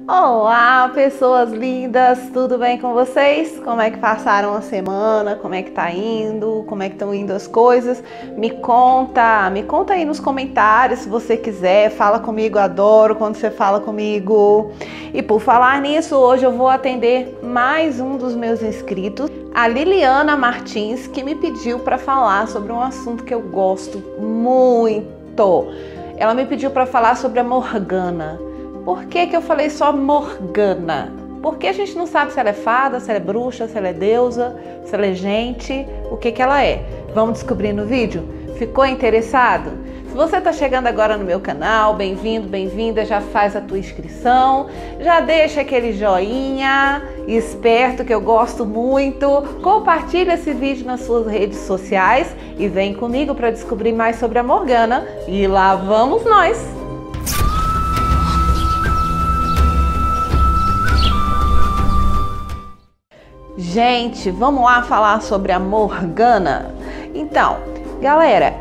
Olá, pessoas lindas, tudo bem com vocês? Como é que passaram a semana? Como é que tá indo? Como é que estão indo as coisas? Me conta aí nos comentários se você quiser, fala comigo, adoro quando você fala comigo. E por falar nisso, hoje eu vou atender mais um dos meus inscritos, a Liliana Martins, que me pediu para falar sobre um assunto que eu gosto muito. Ela me pediu para falar sobre a Morgana. Por que eu falei só Morgana? Porque a gente não sabe se ela é fada, se ela é bruxa, se ela é deusa, se ela é gente, o que ela é. Vamos descobrir no vídeo? Ficou interessado? Se você está chegando agora no meu canal, bem-vindo, bem-vinda, já faz a tua inscrição, já deixa aquele joinha esperto que eu gosto muito, compartilha esse vídeo nas suas redes sociais e vem comigo para descobrir mais sobre a Morgana. E lá vamos nós! Gente, vamos lá falar sobre a Morgana. Então, galera,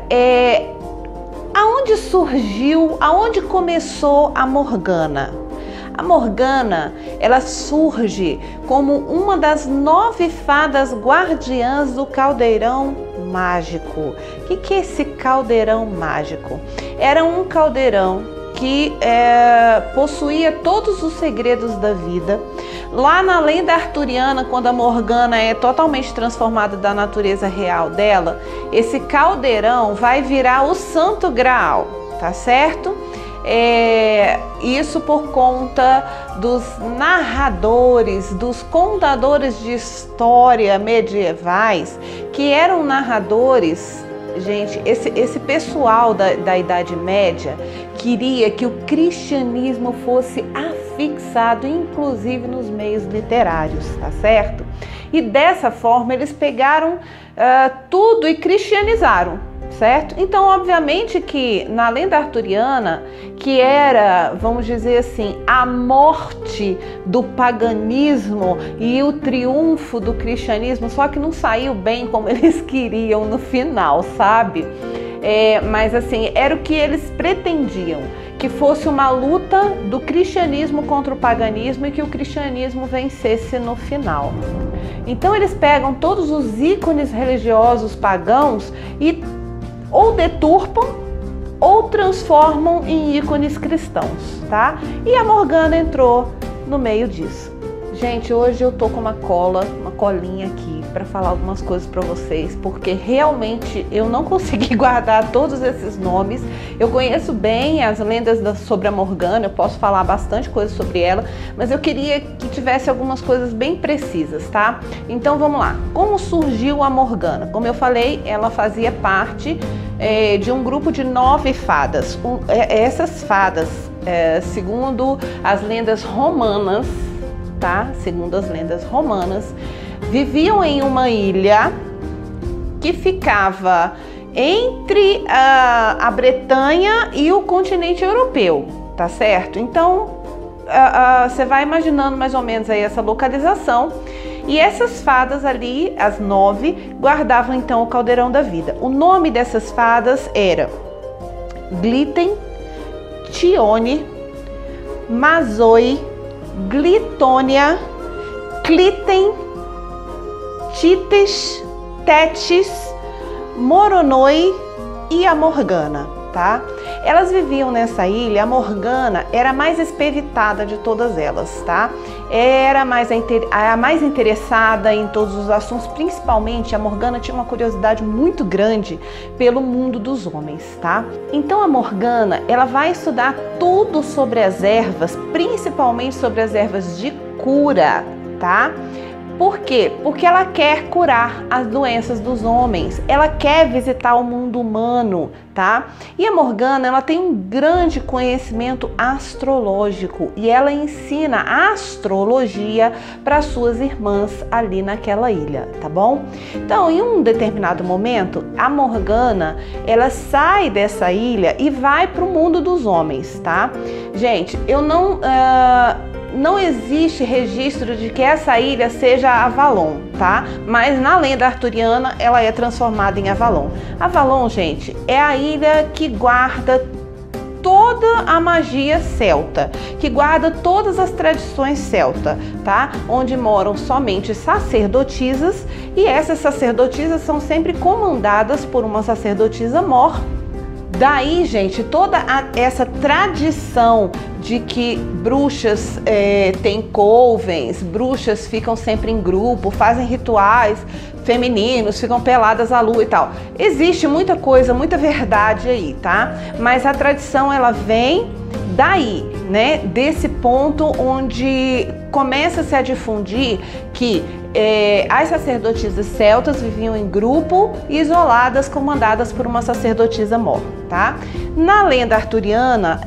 aonde começou a Morgana? A Morgana, ela surge como uma das 9 fadas guardiãs do caldeirão mágico. O que é esse caldeirão mágico? Era um caldeirão que possuía todos os segredos da vida. Lá na lenda arturiana, quando a Morgana é totalmente transformada da natureza real dela, esse caldeirão vai virar o Santo Graal, tá certo? Isso por conta dos narradores, dos contadores de história medievais, que eram narradores. Gente, esse pessoal da Idade Média queria que o cristianismo fosse afixado, inclusive nos meios literários, tá certo? E dessa forma eles pegaram tudo e cristianizaram, certo? Então, obviamente que na lenda arturiana, que era, vamos dizer assim, a morte do paganismo e o triunfo do cristianismo, só que não saiu bem como eles queriam no final, sabe? Mas assim, era o que eles pretendiam, que fosse uma luta do cristianismo contra o paganismo e que o cristianismo vencesse no final. Então eles pegam todos os ícones religiosos pagãos e ou deturpam ou transformam em ícones cristãos, tá? E a Morgana entrou no meio disso. Gente, hoje eu tô com uma colinha aqui para falar algumas coisas para vocês, porque realmente eu não consegui guardar todos esses nomes. Eu conheço bem as lendas sobre a Morgana, eu posso falar bastante coisa sobre ela, mas eu queria que tivesse algumas coisas bem precisas, tá? Então vamos lá. Como surgiu a Morgana? Como eu falei, ela fazia parte de um grupo de 9 fadas. Essas fadas, segundo as lendas romanas, tá? Segundo as lendas romanas, viviam em uma ilha que ficava entre a Bretanha e o continente europeu, tá certo? Então, você vai imaginando mais ou menos aí essa localização. E essas fadas ali, as 9, guardavam então o caldeirão da vida. O nome dessas fadas era Glitten, Tione, Mazoi, Glitônia, Cliten, Tites, Tétis, Moronoi e a Morgana, tá? Elas viviam nessa ilha. A Morgana era a mais espiritada de todas elas, tá? Era a mais interessada em todos os assuntos, principalmente a Morgana tinha uma curiosidade muito grande pelo mundo dos homens, tá? Então a Morgana, ela vai estudar tudo sobre as ervas, principalmente sobre as ervas de cura, tá? Por quê? Porque ela quer curar as doenças dos homens, ela quer visitar o mundo humano, tá? E a Morgana, ela tem um grande conhecimento astrológico e ela ensina astrologia para suas irmãs ali naquela ilha, tá bom? Então, em um determinado momento, a Morgana, ela sai dessa ilha e vai para o mundo dos homens, tá? Gente, não existe registro de que essa ilha seja Avalon, tá? Mas na lenda arturiana ela é transformada em Avalon. Avalon, gente, é a ilha que guarda toda a magia celta, que guarda todas as tradições celta, tá? Onde moram somente sacerdotisas, e essas sacerdotisas são sempre comandadas por uma sacerdotisa mor. Daí, gente, toda essa tradição de que bruxas têm covens, bruxas ficam sempre em grupo, fazem rituais femininos, ficam peladas à lua e tal. Existe muita coisa, muita verdade aí, tá? Mas a tradição, ela vem daí, né? Desse ponto onde começa-se a difundir que as sacerdotisas celtas viviam em grupo, isoladas, comandadas por uma sacerdotisa mor, tá? Na lenda arturiana,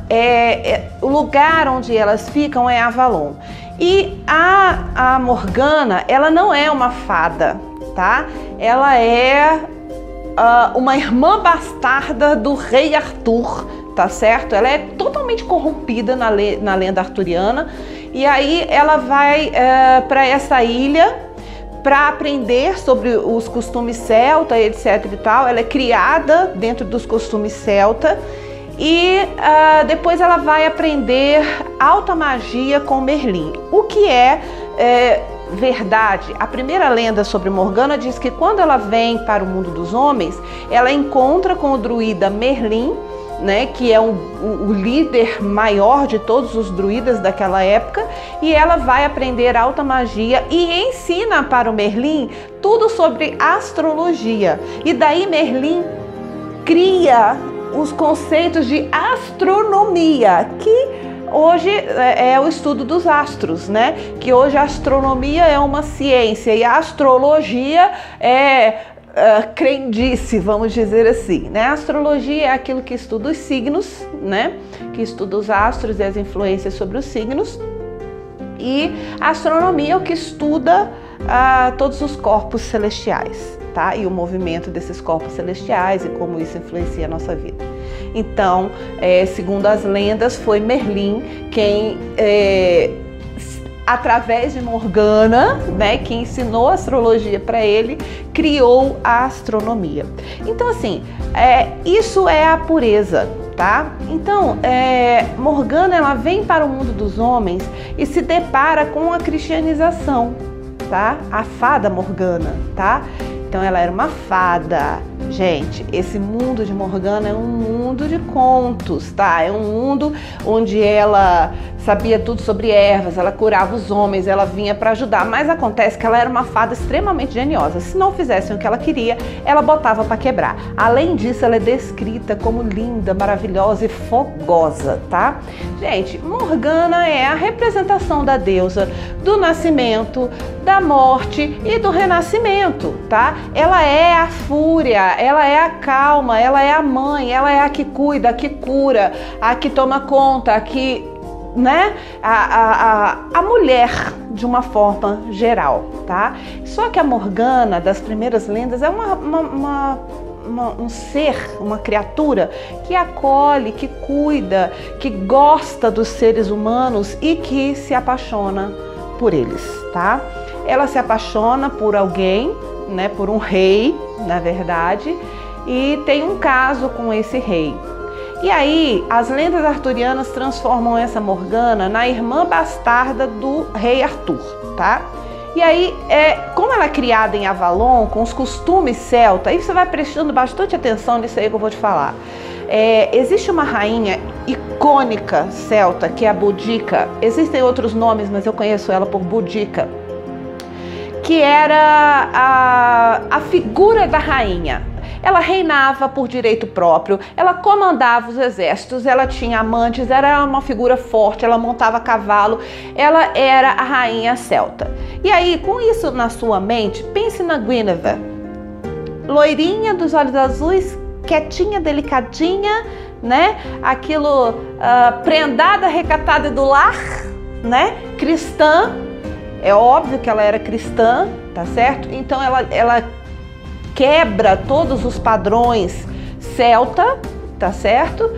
o lugar onde elas ficam é Avalon. E a Morgana, ela não é uma fada, tá? Ela é uma irmã bastarda do rei Arthur, tá certo? Ela é totalmente corrompida na lenda arturiana, e aí ela vai para essa ilha para aprender sobre os costumes celta, etc e tal. Ela é criada dentro dos costumes celta e depois ela vai aprender alta magia com Merlin. O que é verdade? A primeira lenda sobre Morgana diz que quando ela vem para o mundo dos homens, ela encontra com o druida Merlin, né, que é o líder maior de todos os druidas daquela época, e ela vai aprender alta magia e ensina para o Merlin tudo sobre astrologia. E daí Merlin cria os conceitos de astronomia, que hoje é o estudo dos astros, né? Que hoje a astronomia é uma ciência e a astrologia é crendice, vamos dizer assim, né? A astrologia é aquilo que estuda os signos, né? Que estuda os astros e as influências sobre os signos. E a astronomia é o que estuda todos os corpos celestiais, tá? E o movimento desses corpos celestiais e como isso influencia a nossa vida. Então, segundo as lendas, foi Merlin quem através de Morgana, né, que ensinou a astrologia para ele, criou a astronomia. Então, assim, isso é a pureza, tá? Então, Morgana, ela vem para o mundo dos homens e se depara com a cristianização, tá? A fada Morgana, tá? Então, ela era uma fada. Gente, esse mundo de Morgana é um mundo de contos, tá? É um mundo onde ela sabia tudo sobre ervas, ela curava os homens, ela vinha para ajudar, mas acontece que ela era uma fada extremamente geniosa. Se não fizessem o que ela queria, ela botava para quebrar. Além disso, ela é descrita como linda, maravilhosa e fogosa, tá? Gente, Morgana é a representação da deusa do nascimento, da morte e do renascimento, tá? Ela é a fúria, ela é a calma, ela é a mãe, ela é a que cuida, a que cura, a que toma conta, a que, né? A mulher de uma forma geral, tá? Só que a Morgana das primeiras lendas é um ser, uma criatura que acolhe, que cuida, que gosta dos seres humanos e que se apaixona por eles, tá? Ela se apaixona por alguém, né, por um rei, na verdade, e tem um caso com esse rei. E aí, as lendas arturianas transformam essa Morgana na irmã bastarda do rei Arthur, tá? E aí, como ela é criada em Avalon, com os costumes celta, aí você vai prestando bastante atenção nisso aí que eu vou te falar. Existe uma rainha icônica celta, que é a Boudica. Existem outros nomes, mas eu conheço ela por Boudica, que era a figura da rainha. Ela reinava por direito próprio, ela comandava os exércitos, ela tinha amantes, era uma figura forte, ela montava cavalo, ela era a rainha celta. E aí, com isso na sua mente, pense na Guinevere, loirinha dos olhos azuis, quietinha, delicadinha, né? Aquilo prendada, recatada do lar, né? Cristã. É óbvio que ela era cristã, tá certo? Então ela quebra todos os padrões celta, tá certo?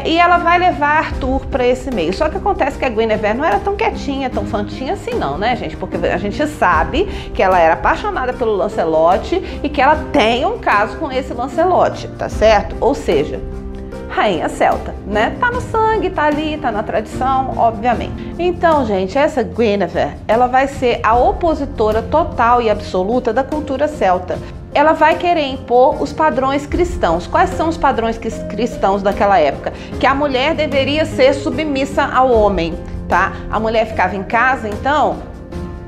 E ela vai levar Arthur para esse meio. Só que acontece que a Guinevere não era tão quietinha, tão fantinha assim não, né, gente? Porque a gente sabe que ela era apaixonada pelo Lancelot e que ela tem um caso com esse Lancelot, tá certo? Ou seja, rainha celta. né? Tá no sangue, tá ali, tá na tradição, obviamente. Então, gente, essa Guinevere, ela vai ser a opositora total e absoluta da cultura celta. Ela vai querer impor os padrões cristãos. Quais são os padrões cristãos daquela época? Que a mulher deveria ser submissa ao homem, tá? A mulher ficava em casa, então,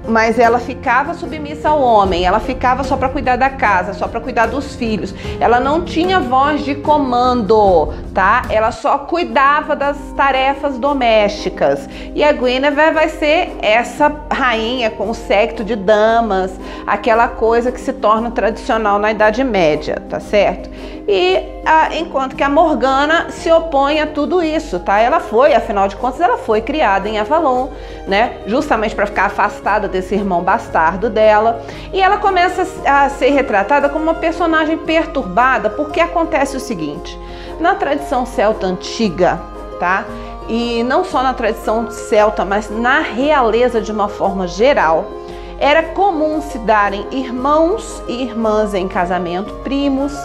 mas ela ficava submissa ao homem, ela ficava só para cuidar da casa, só para cuidar dos filhos. Ela não tinha voz de comando, tá? Ela só cuidava das tarefas domésticas. E a Guinevere vai ser essa rainha com o séquito de damas, aquela coisa que se torna tradicional na Idade Média, tá certo? E enquanto que a Morgana se opõe a tudo isso, tá? Ela foi, afinal de contas, ela foi criada em Avalon, né? Justamente para ficar afastada desse irmão bastardo dela. E ela começa a ser retratada como uma personagem perturbada, porque acontece o seguinte: na tradição celta antiga, tá? E não só na tradição celta, mas na realeza de uma forma geral, era comum se darem irmãos e irmãs em casamento, primos,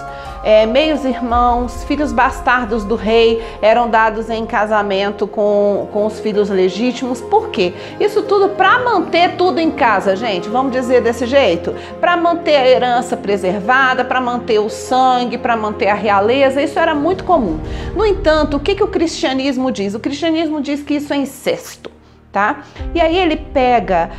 meios irmãos, filhos bastardos do rei eram dados em casamento com os filhos legítimos. Por quê? Isso tudo para manter tudo em casa, gente, vamos dizer desse jeito, para manter a herança preservada, para manter o sangue, para manter a realeza. Isso era muito comum. No entanto, o que o cristianismo diz? O cristianismo diz que isso é incesto. Tá? E aí ele pega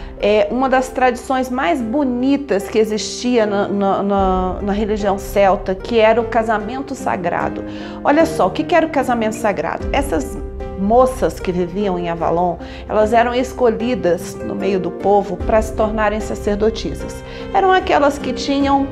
uma das tradições mais bonitas que existia na religião celta, que era o casamento sagrado. Olha só, o que era o casamento sagrado? Essas moças que viviam em Avalon, elas eram escolhidas no meio do povo para se tornarem sacerdotisas. Eram aquelas que tinham,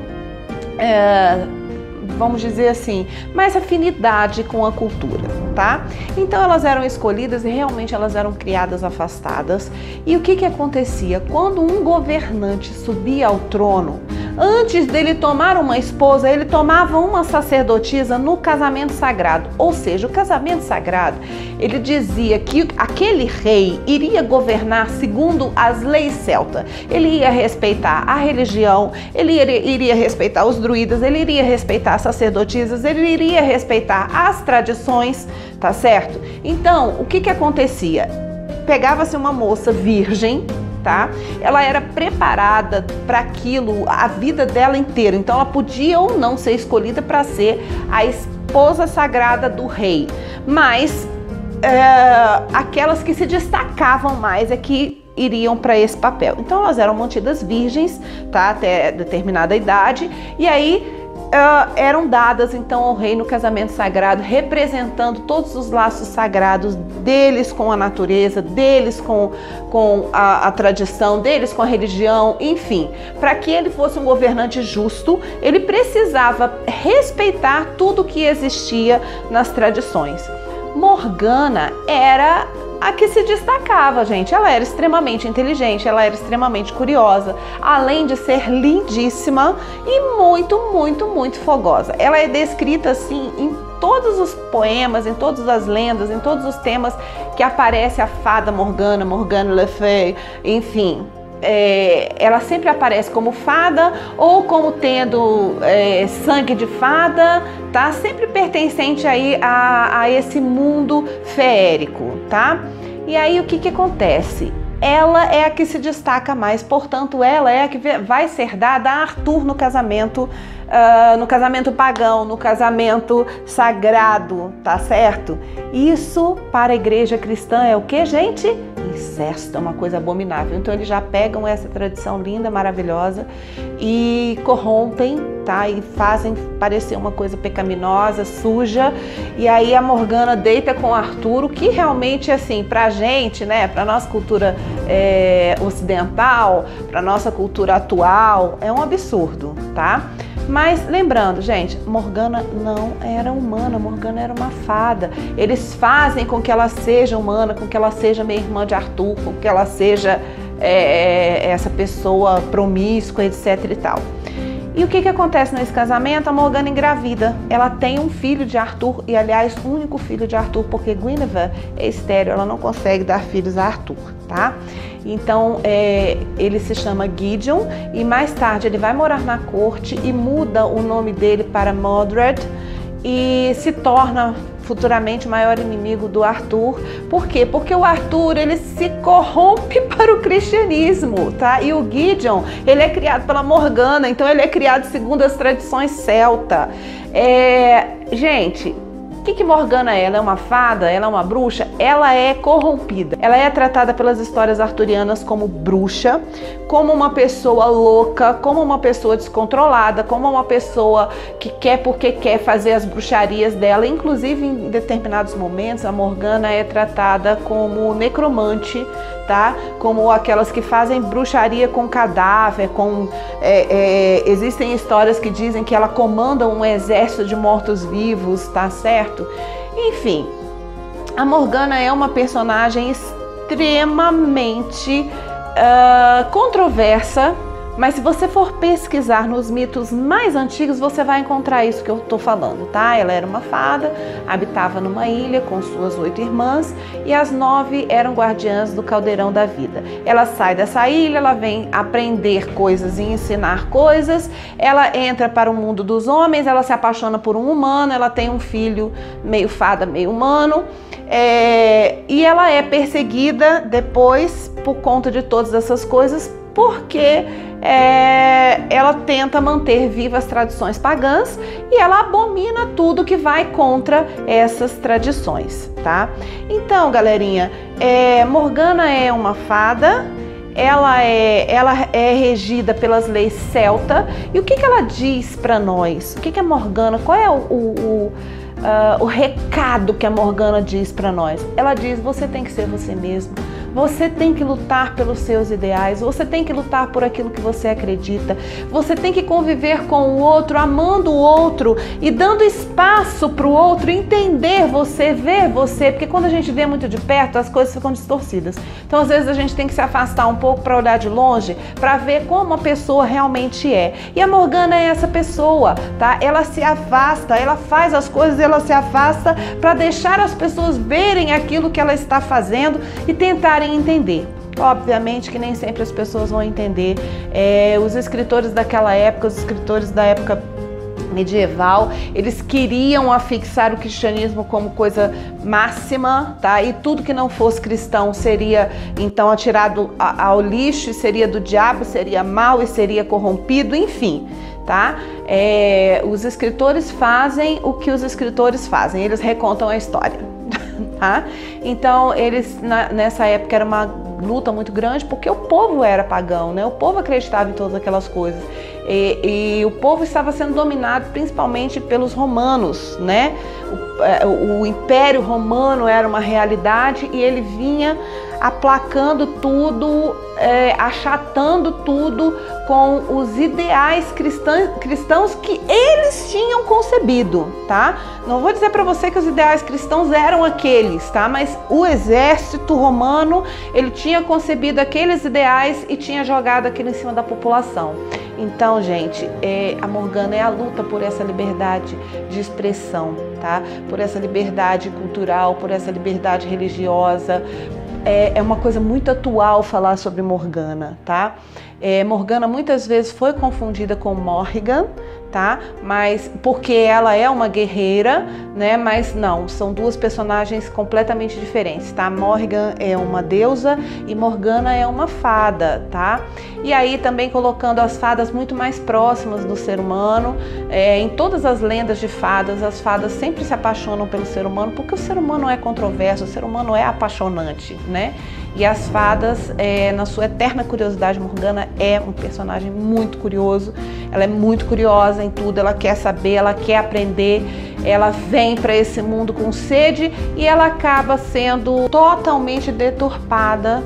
vamos dizer assim, mais afinidade com a cultura, tá? Então elas eram escolhidas e realmente elas eram criadas afastadas. E o que acontecia? Quando um governante subia ao trono, antes dele tomar uma esposa, ele tomava uma sacerdotisa no casamento sagrado. Ou seja, o casamento sagrado, ele dizia que aquele rei iria governar segundo as leis celtas. Ele ia respeitar a religião, ele iria respeitar os druidas, ele iria respeitar as sacerdotisas, ele iria respeitar as tradições, tá certo? Então, o que acontecia? Pegava-se uma moça virgem, tá? Ela era preparada para aquilo a vida dela inteira, então ela podia ou não ser escolhida para ser a esposa sagrada do rei, mas aquelas que se destacavam mais é que iriam para esse papel. Então elas eram mantidas virgens, tá? Até determinada idade, e aí eram dadas então ao rei no casamento sagrado, representando todos os laços sagrados deles com a natureza, deles com a tradição, deles com a religião, enfim. Para que ele fosse um governante justo, ele precisava respeitar tudo que existia nas tradições. Morgana era a que se destacava, gente. Ela era extremamente inteligente, ela era extremamente curiosa, além de ser lindíssima e muito, muito, muito fogosa. Ela é descrita assim em todos os poemas, em todas as lendas, em todos os temas que aparece a fada Morgana, Morgana Le Fay, enfim. Ela sempre aparece como fada ou como tendo sangue de fada, tá? Sempre pertencente aí a esse mundo feérico, tá? E aí o que acontece? Ela é a que se destaca mais, portanto ela é a que vai ser dada a Arthur no casamento pagão, no casamento sagrado, tá certo? Isso para a igreja cristã é o que, gente? Incesto, é uma coisa abominável. Então eles já pegam essa tradição linda, maravilhosa e corrompem, tá? E fazem parecer uma coisa pecaminosa, suja. E aí a Morgana deita com Arthur, o que realmente, assim, pra gente, né? Pra nossa cultura ocidental, pra nossa cultura atual, é um absurdo, tá? Mas lembrando, gente, Morgana não era humana, Morgana era uma fada. Eles fazem com que ela seja humana, com que ela seja meio irmã de Arthur, com que ela seja essa pessoa promíscua, etc e tal. E o que acontece nesse casamento? A Morgana engravida. Ela tem um filho de Arthur, e aliás, o único filho de Arthur, porque Guinevere é estéril, ela não consegue dar filhos a Arthur, tá? Então, ele se chama Gideon, e mais tarde ele vai morar na corte e muda o nome dele para Modred, e se torna futuramente maior inimigo do Arthur. Por quê? Porque o Arthur, ele se corrompe para o cristianismo, tá? E o Gideon, ele é criado pela Morgana, então ele é criado segundo as tradições celta. Gente, o que Morgana é? Ela é uma fada? Ela é uma bruxa? Ela é corrompida. Ela é tratada pelas histórias arturianas como bruxa, como uma pessoa louca, como uma pessoa descontrolada, como uma pessoa que quer porque quer fazer as bruxarias dela. Inclusive, em determinados momentos, a Morgana é tratada como necromante, tá? Como aquelas que fazem bruxaria com cadáver, existem histórias que dizem que ela comanda um exército de mortos-vivos, tá certo? Enfim, a Morgana é uma personagem extremamente controversa, mas se você for pesquisar nos mitos mais antigos, você vai encontrar isso que eu tô falando, tá? Ela era uma fada, habitava numa ilha com suas 8 irmãs e as 9 eram guardiãs do caldeirão da vida. Ela sai dessa ilha, ela vem aprender coisas e ensinar coisas, ela entra para o mundo dos homens, ela se apaixona por um humano, ela tem um filho meio fada, meio humano, e ela é perseguida depois por conta de todas essas coisas, porque ela tenta manter vivas as tradições pagãs e ela abomina tudo que vai contra essas tradições, tá? Então, galerinha, Morgana é uma fada, ela é regida pelas leis celta. E o que ela diz para nós? O que é Morgana? Qual é o recado que a Morgana diz para nós? Ela diz: você tem que ser você mesmo. Você tem que lutar pelos seus ideais, você tem que lutar por aquilo que você acredita, você tem que conviver com o outro, amando o outro e dando espaço para o outro entender você, ver você, porque quando a gente vê muito de perto, as coisas ficam distorcidas. Então, às vezes, a gente tem que se afastar um pouco para olhar de longe, para ver como a pessoa realmente é. E a Morgana é essa pessoa, tá? Ela se afasta, ela faz as coisas, ela se afasta para deixar as pessoas verem aquilo que ela está fazendo e tentarem entender. Obviamente que nem sempre as pessoas vão entender. Os escritores daquela época, os escritores da época medieval, eles queriam afixar o cristianismo como coisa máxima, tá? E tudo que não fosse cristão seria então atirado ao lixo, seria do diabo, seria mau e seria corrompido, enfim, tá? Os escritores fazem o que os escritores fazem, eles recontam a história. Tá? Então, nessa época era uma luta muito grande, porque o povo era pagão, né? O povo acreditava em todas aquelas coisas. E o povo estava sendo dominado principalmente pelos romanos, né? O Império Romano era uma realidade e ele vinha aplacando tudo, achatando tudo com os ideais cristãos que eles tinham concebido, tá? Não vou dizer para você que os ideais cristãos eram aqueles, tá? Mas o exército romano, ele tinha concebido aqueles ideais e tinha jogado aquilo em cima da população. Então, gente, a Morgana é a luta por essa liberdade de expressão, tá? Por essa liberdade cultural, por essa liberdade religiosa. É uma coisa muito atual falar sobre Morgana, tá? Morgana muitas vezes foi confundida com Morrigan, tá? Mas porque ela é uma guerreira, né? Mas não, são duas personagens completamente diferentes, tá? Morrigan é uma deusa e Morgana é uma fada, tá? E aí também colocando as fadas muito mais próximas do ser humano. Em todas as lendas de fadas, as fadas sempre se apaixonam pelo ser humano, porque o ser humano é controverso, o ser humano é apaixonante, né? E as fadas, na sua eterna curiosidade, Morgana é um personagem muito curioso, ela é muito curiosa em tudo, ela quer saber, ela quer aprender, ela vem para esse mundo com sede e ela acaba sendo totalmente deturpada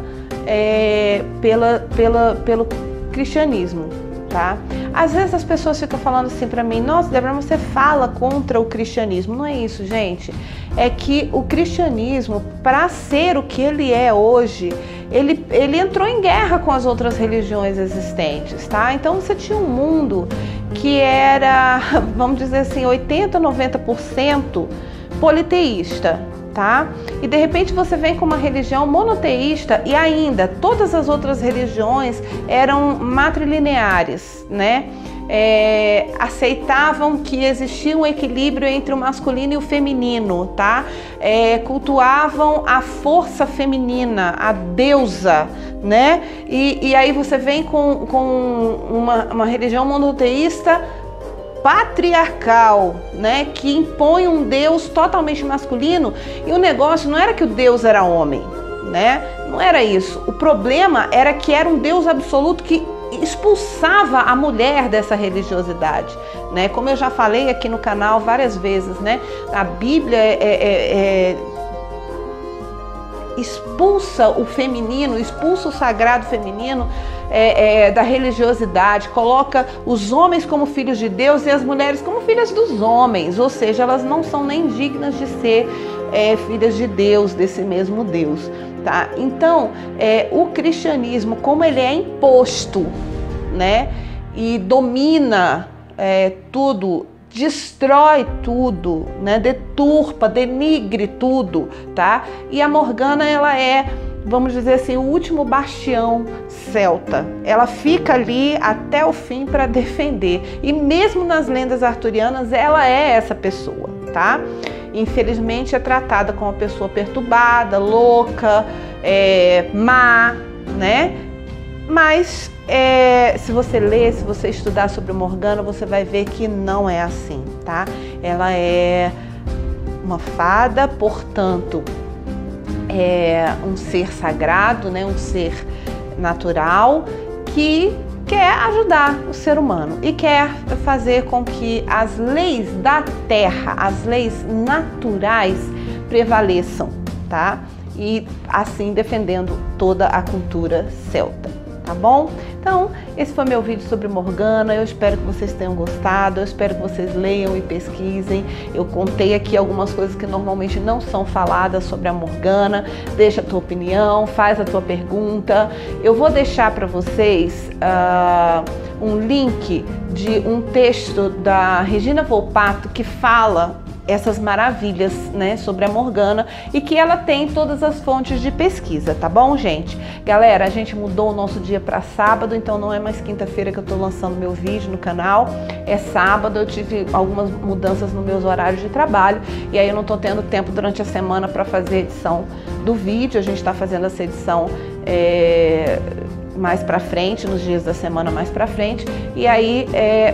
pelo cristianismo, tá? Às vezes as pessoas ficam falando assim para mim: nossa, Débora, você fala contra o cristianismo. Não é isso, gente. É que o cristianismo, para ser o que ele é hoje, ele entrou em guerra com as outras religiões existentes, tá? Então você tinha um mundo que era, vamos dizer assim, 80, 90% politeísta, tá? E de repente você vem com uma religião monoteísta e ainda todas as outras religiões eram matrilineares, né? aceitavam que existia um equilíbrio entre o masculino e o feminino, tá? Cultuavam a força feminina, a deusa, né? E aí você vem com uma religião monoteísta patriarcal, né, que impõe um Deus totalmente masculino, e o negócio não era que o Deus era homem, né? Não era isso. O problema era que era um Deus absoluto que expulsava a mulher dessa religiosidade, né? Como eu já falei aqui no canal várias vezes, né? A Bíblia expulsa o feminino, expulsa o sagrado feminino da religiosidade, coloca os homens como filhos de Deus e as mulheres como filhas dos homens, ou seja, elas não são nem dignas de ser filhas de Deus, desse mesmo Deus, tá? Então, o cristianismo, como ele é imposto, né, e domina tudo, destrói tudo, né, deturpa, denigre tudo, tá? E a Morgana, ela vamos dizer assim, o último bastião celta. Ela fica ali até o fim para defender. E mesmo nas lendas arturianas, ela é essa pessoa, tá? Infelizmente é tratada como uma pessoa perturbada, louca, má, né? Mas se você ler, se você estudar sobre Morgana, você vai ver que não é assim, tá? Ela é uma fada, portanto, um ser sagrado, né? Um ser natural que quer ajudar o ser humano e quer fazer com que as leis da terra, as leis naturais prevaleçam, tá? E assim defendendo toda a cultura celta. Tá bom? Então, esse foi meu vídeo sobre Morgana. Eu espero que vocês tenham gostado, eu espero que vocês leiam e pesquisem. Eu contei aqui algumas coisas que normalmente não são faladas sobre a Morgana. Deixa a tua opinião, faz a tua pergunta. Eu vou deixar para vocês um link de um texto da Regina Volpato que fala essas maravilhas, né, sobre a Morgana, e que ela tem todas as fontes de pesquisa, tá bom, gente? Galera, a gente mudou o nosso dia para sábado, então não é mais quinta-feira que eu tô lançando meu vídeo no canal, é sábado. Eu tive algumas mudanças nos meus horários de trabalho, e aí eu não tô tendo tempo durante a semana para fazer a edição do vídeo. A gente tá fazendo essa edição mais pra frente, nos dias da semana mais pra frente, e aí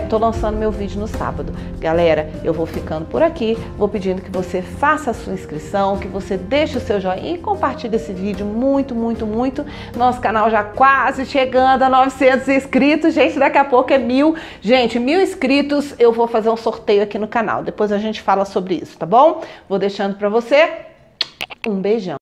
tô lançando meu vídeo no sábado. Galera, eu vou ficando por aqui, vou pedindo que você faça a sua inscrição, que você deixe o seu joinha e compartilhe esse vídeo muito, muito, muito. Nosso canal já quase chegando a 900 inscritos, gente, daqui a pouco é 1000. Gente, 1000 inscritos, eu vou fazer um sorteio aqui no canal, depois a gente fala sobre isso, tá bom? Vou deixando pra você um beijão.